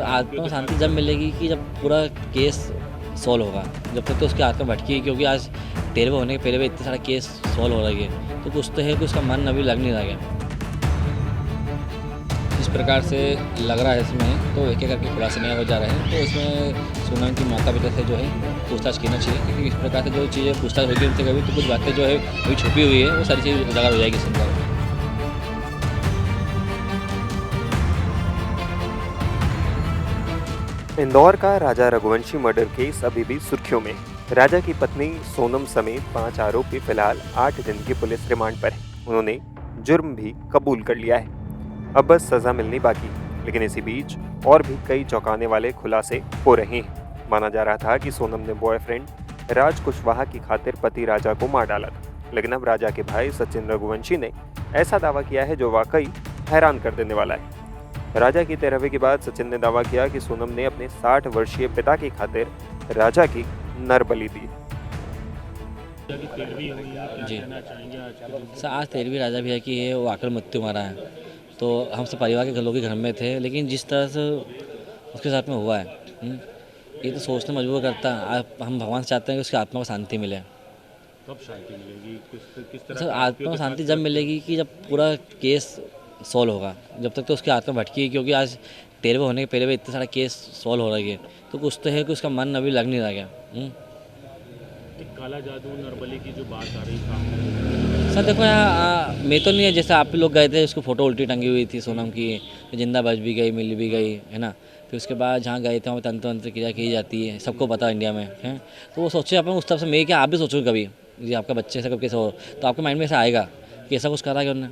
आत्मा को शांति जब मिलेगी कि जब पूरा केस सॉल्व होगा। जब तक तो उसकी आत्मा भटकी है, क्योंकि आज 13 होने के पहले भी इतने सारे केस सॉल्व हो रही है, तो कुछ तो है कि उसका मन अभी लग नहीं रहा है। इस प्रकार से लग रहा है इसमें, तो एक एक करके खुलासे नए हो जा रहे हैं। तो इसमें सोनम की माता पिता से जो है पूछताछ करना चाहिए, क्योंकि इस प्रकार से जो चीज़ें पूछताछ होगी उनसे कभी तो कुछ बातें जो है अभी छुपी हुई है, वो सारी चीज़ उजागर हो जाएगी इसके अंदर। इंदौर का राजा रघुवंशी मर्डर केस अभी भी सुर्खियों में। राजा की पत्नी सोनम समेत 5 आरोपी फिलहाल 8 दिन की पुलिस रिमांड पर हैं। उन्होंने जुर्म भी कबूल कर लिया है। अब बस सजा मिलनी बाकी, लेकिन इसी बीच और भी कई चौंकाने वाले खुलासे हो रहे हैं। माना जा रहा था कि सोनम ने बॉयफ्रेंड राज कुशवाहा की खातिर पति राजा को मार डाला था, लेकिन अब राजा के भाई सचिन रघुवंशी ने ऐसा दावा किया है जो वाकई हैरान कर देने वाला है। राजा की तेरहवीं के बाद सचिन ने दावा किया कि सोनम ने अपने 60 वर्षीय पिता की खातिर राजा की नरबली दी। जी सर, आज 13वीं राजा भैया की है, वो आकर मृत्यु मारा है। तो हम सब परिवार के लोग घर में थे, लेकिन जिस तरह से उसके साथ में हुआ है, ये तो सोचने मजबूर करता है। हम भगवान से चाहते हैं कि उसकी आत्मा को शांति मिले। कब शांति मिलेगी? किस तरह सर, आत्मा को शांति जब मिलेगी कि जब पूरा केस सॉल्व होगा। जब तक तो उसकी आत्मा भटकी है, क्योंकि आज 13 होने के पहले भी इतने सारे केस सॉल्व हो रही है, तो कुछ तो है कि उसका मन अभी लग नहीं रहा है। काला जादू नरबली की जो बात आ रही सामने, सर देखो, यहाँ मैं तो नहीं है, जैसे आप लोग गए थे, उसको फोटो उल्टी टंगी हुई थी सोनम की, जिंदा बच भी गई, मिल भी गई, है ना। फिर उसके बाद जहाँ गए थे वहाँ तंत्र वंत्र क्रिया की जाती है, सबको पता इंडिया में है। तो वो सोचे अपन उस तरफ से, मैं क्या आप भी सोचो कभी, जी आपका बच्चे से कब कैसे हो, तो आपके माइंड में ऐसा आएगा कि ऐसा कुछ करा कि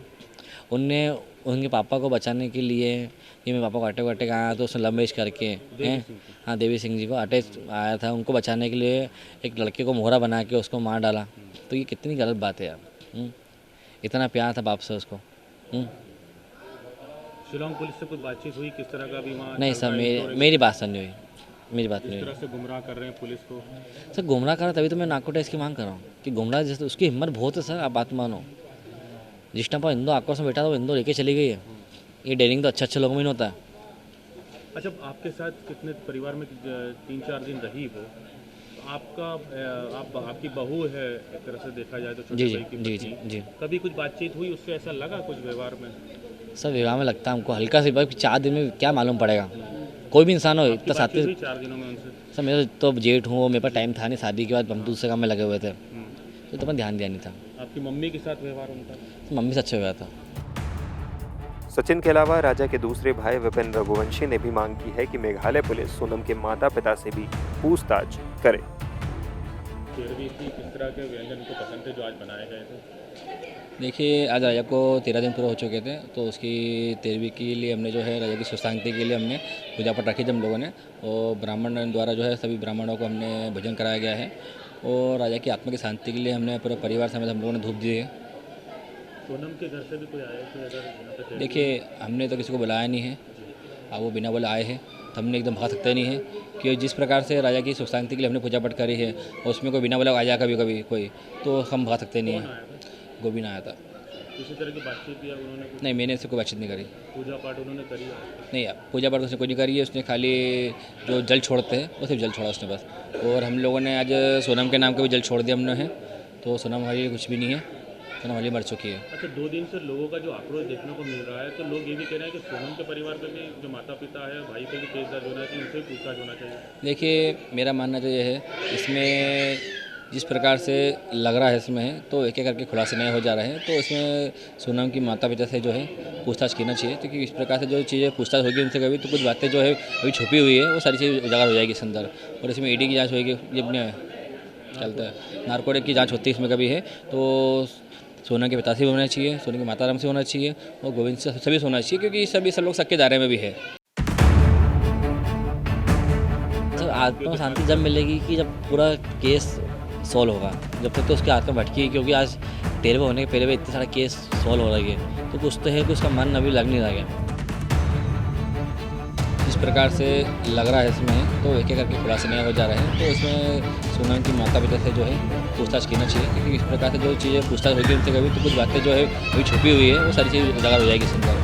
उनने उनके पापा को बचाने के लिए, ये मेरे पापा को अटैक वटैक आया तो उसने लव मैरिज करके, हैं, हाँ देवी सिंह जी को अटैक आया था, उनको बचाने के लिए एक लड़के को मोहरा बना के उसको मार डाला। तो ये कितनी गलत बात है यार। इतना प्यार था बाप से उसको। शिलोंग पुलिस से कुछ बातचीत हुई? किस तरह का भी वहाँ नहीं सर, मेरी बात सुन नहीं हुई, मेरी बात नहीं इस हुई। तरह से गुमराह कर रहे हैं पुलिस को। सर गुमराह कर रहा, तभी तो मैं नाको टेस्ट की मांग कर रहा हूँ कि गुमराह जैसे उसकी हिम्मत बहुत है सर। आप बात मानो, जिस टाइम पर इंदो आक्रोश में बैठा था वो इंदो लेके चली गई है। ये डेयरिंग तो अच्छे लोगों में नहीं होता है। अच्छा, आपके साथ कितने परिवार में 3-4 दिन रही वो, तो आपकी बहू है एक तरह से देखा जाए तो, छोटे जी जी भाई की जी पत्नी। जी जी कभी कुछ बातचीत हुई उससे? ऐसा लगा कुछ व्यवहार में? सर विवाह में लगता है हमको हल्का सा, 4 दिन में क्या मालूम पड़ेगा। कोई भी इंसान हो इतना साथ हुई 4 दिनों में उनसे? सर मेरा तो जेठ हूँ, मेरे पास टाइम था नहीं, शादी के बाद हम दूसरे काम में लगे हुए थे, तो मैं ध्यान दिया नहीं था। आपकी मम्मी के साथ व्यवहार उनका? तो मम्मी से अच्छा हुआ था। सचिन के अलावा राजा के दूसरे भाई विपिन रघुवंशी ने भी मांग की है कि मेघालय पुलिस सोनम के माता पिता से भी पूछताछ करे। 13वीं की किस तरह के व्यंजन को पसंद थे जो आज बनाए गए थे? देखिए, आज राजा को 13 दिन पूरे हो चुके थे, तो उसकी 13वीं के लिए हमने जो है राजा की सुख शांति के लिए हमने पूजा पाठ रखी थी हम लोगों ने, और ब्राह्मण द्वारा जो है सभी ब्राह्मणों को हमने भोजन कराया गया है, और राजा की आत्मा की शांति के लिए हमने पूरे परिवार समेत हम लोगों ने धूप दिए है। सोनम के घर से भी कोई आया थे अगर यहाँ पे? देखिए, हमने तो किसी को बुलाया नहीं है, अब वो बिना बोले आए हैं तो हमने एकदम भगा सकते नहीं है, कि जिस प्रकार से राजा की सुख शांति के लिए हमने पूजा पाठ करी है, और उसमें कोई बिना बोले आ जाए कभी कभी कोई, तो हम भगा सकते नहीं हैं। गोविंद आया था। किसी तरह की बातचीत या उन्होंने कुछ? नहीं, मैंने इससे कोई बातचीत नहीं करी। पूजा पाठ उन्होंने करी है? नहीं, पूजा पाठ उसने कोई नहीं करी है, उसने खाली जो जल छोड़ते हैं वो सिर्फ जल छोड़ा उसने बस। और हम लोगों ने आज सोनम के नाम का भी जल छोड़ दिया हमने है, तो सोनम हमारी कुछ भी नहीं है, सोनम हमारी मर चुकी है। अच्छा, 2 दिन से लोगों का जो आक्रोश देखने को मिल रहा है, तो लोग ये भी कह रहे हैं कि सोनम के परिवार पे भी, जो माता पिता है, भाई पे भी केस दर्ज होना चाहिए, उनसे भी पूछताछ होना चाहिए। देखिए, मेरा मानना तो ये है, इसमें जिस प्रकार से लग रहा है इसमें, तो एक एक करके खुलासे नए हो जा रहे हैं। तो इसमें सोनम की माता पिता से जो है पूछताछ करना चाहिए, क्योंकि इस प्रकार से जो चीज़ें पूछताछ होगी उनसे कभी तो कुछ बातें जो है अभी छुपी हुई है, वो सारी चीज़ उजागर हो जाएगी इसके अंदर। और इसमें ईडी की जांच होगी, ये अपने चलता है, नारकोटिक की जांच होती है इसमें कभी है, तो सोनम के पिता से भी होना चाहिए, सोनम की माता राम से होना चाहिए, और गोविंद से सभी से होना चाहिए, क्योंकि सब लोग सबके दायरे में भी है। सर आत्मा को शांति जब मिलेगी कि जब पूरा केस सॉल्व होगा। जब तक तो उसकी आत्मा भटकी है, क्योंकि आज 13 होने के पहले भी इतने सारे केस सॉल्व हो रही है, तो कुछ तो है कि उसका मन अभी लग नहीं रहा है। इस प्रकार से लग रहा है इसमें, तो एक एक करके खुलासे नए हो जा रहे हैं। तो इसमें सोनम की माता पिता से जो है पूछताछ करना चाहिए, क्योंकि इस प्रकार से जो चीज़ें पूछताछ होगी उनसे कभी तो कुछ बातें जो है अभी छुपी हुई है, वो सारी चीज़ उजागर हो जाएगी इसके अंदर।